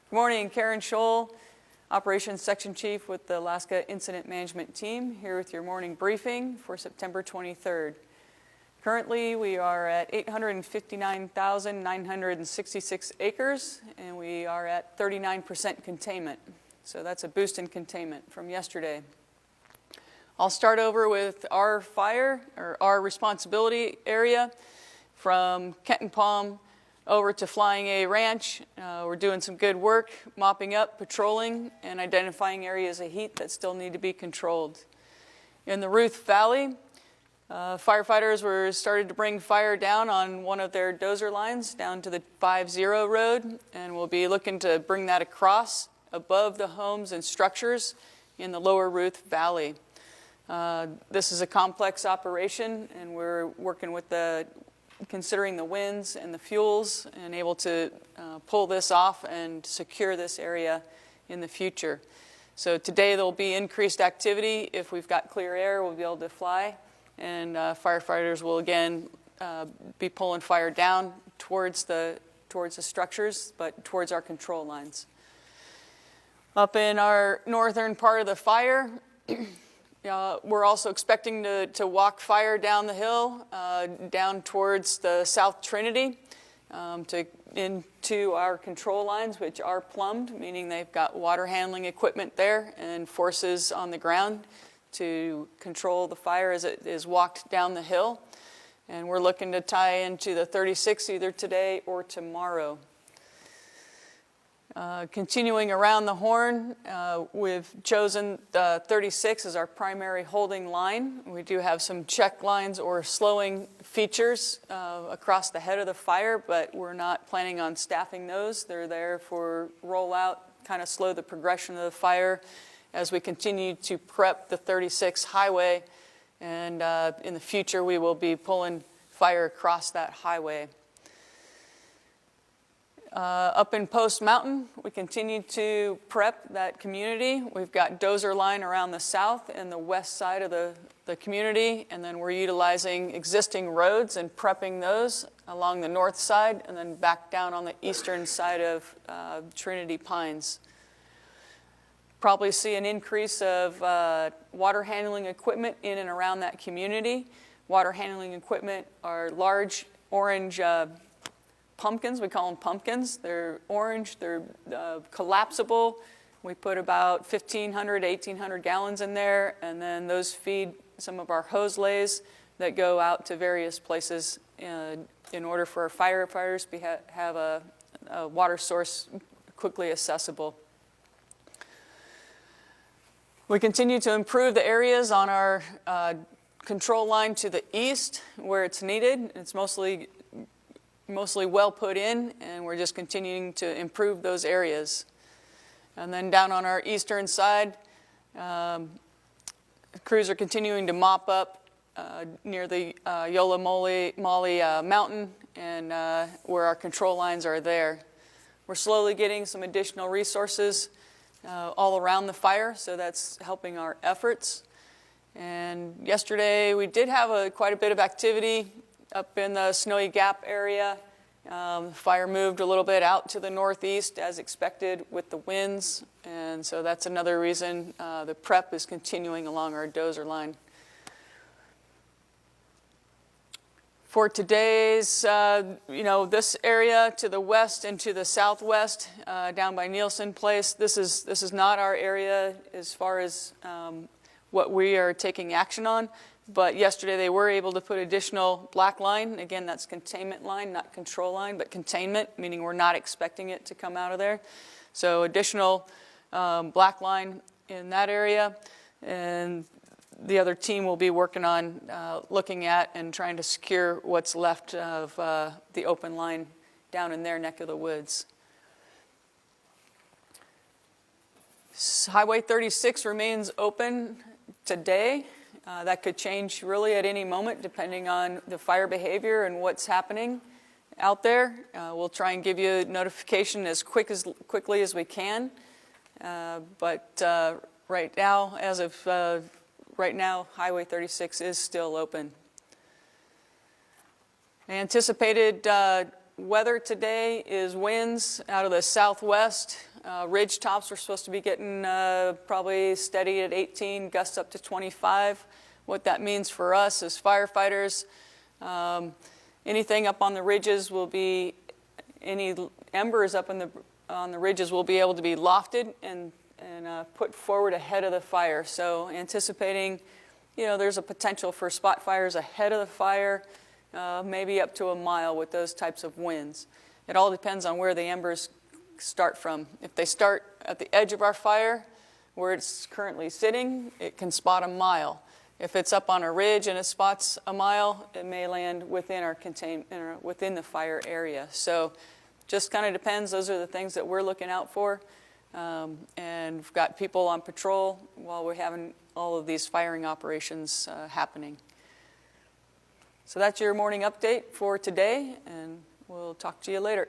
Good morning, Karen Scholl, Operations Section Chief with the Alaska Incident Management Team, here with your morning briefing for September 23rd. Currently, we are at 859,966 acres, and we are at 39% containment. So that's a boost in containment from yesterday. I'll start over with our fire, or our responsibility area, from Kettonpom over to Flying A Ranch. We're doing some good work, mopping up, patrolling, and identifying areas of heat that still need to be controlled. In the Ruth Valley, firefighters were started to bring fire down on one of their dozer lines down to the 50 road, and we'll be looking to bring that across above the homes and structures in the lower Ruth Valley. This is a complex operation, and we're working with considering the winds and the fuels, and able to pull this off and secure this area in the future. So today there'll be increased activity. If we've got clear air, we'll be able to fly, and firefighters will again be pulling fire down towards the structures, but towards our control lines. Up in our northern part of the fire, we're also expecting to walk fire down the hill, down towards the South Trinity, into our control lines, which are plumbed, meaning they've got water handling equipment there and forces on the ground to control the fire as it is walked down the hill. And we're looking to tie into the 36 either today or tomorrow. Continuing around the horn, we've chosen the 36 as our primary holding line. We do have some check lines or slowing features across the head of the fire, but we're not planning on staffing those. They're there for rollout, kind of slow the progression of the fire as we continue to prep the 36 highway, and in the future we will be pulling fire across that highway. Up in Post Mountain, we continue to prep that community. We've got dozer line around the south and the west side of the community, and then we're utilizing existing roads and prepping those along the north side, and then back down on the eastern side of Trinity Pines. Probably see an increase of water handling equipment in and around that community. Water handling equipment are large orange pumpkins. We call them pumpkins. They're orange. They're collapsible. We put about 1,500 to 1,800 gallons in there, and then those feed some of our hose lays that go out to various places in order for our firefighters to have a water source quickly accessible. We continue to improve the areas on our control line to the east where it's needed. It's mostly well put in, and we're just continuing to improve those areas. And then down on our eastern side, crews are continuing to mop up near the Yola Molly Mountain, and where our control lines are there. We're slowly getting some additional resources all around the fire, so that's helping our efforts. And yesterday we did have quite a bit of activity up in the Snowy Gap area. Fire moved a little bit out to the northeast as expected with the winds, and so that's another reason the prep is continuing along our dozer line. For today's, this area to the west and to the southwest, down by Nielson Place, this is not our area as far as what we are taking action on. But yesterday they were able to put additional black line. Again, that's containment line, not control line, but containment, meaning we're not expecting it to come out of there. So additional black line in that area. And the other team will be working on looking at and trying to secure what's left of the open line down in their neck of the woods. Highway 36 remains open today. That could change really at any moment depending on the fire behavior and what's happening out there. We'll try and give you notification as quickly as we can. But right now, as of right now, Highway 36 is still open. Anticipated weather today is winds out of the southwest Ridge tops we're supposed to be getting probably steady at 18, gusts up to 25. What that means for us as firefighters, anything up on the ridges will be, any embers up on the ridges will be able to be lofted and put forward ahead of the fire. So anticipating, there's a potential for spot fires ahead of the fire, maybe up to a mile with those types of winds. It all depends on where the embers start from. If they start at the edge of our fire, where it's currently sitting, it can spot a mile. If it's up on a ridge and it spots a mile, it may land within our within the fire area. So just kind of depends. Those are the things that we're looking out for. And we've got people on patrol while we're having all of these firing operations happening. So that's your morning update for today, and we'll talk to you later.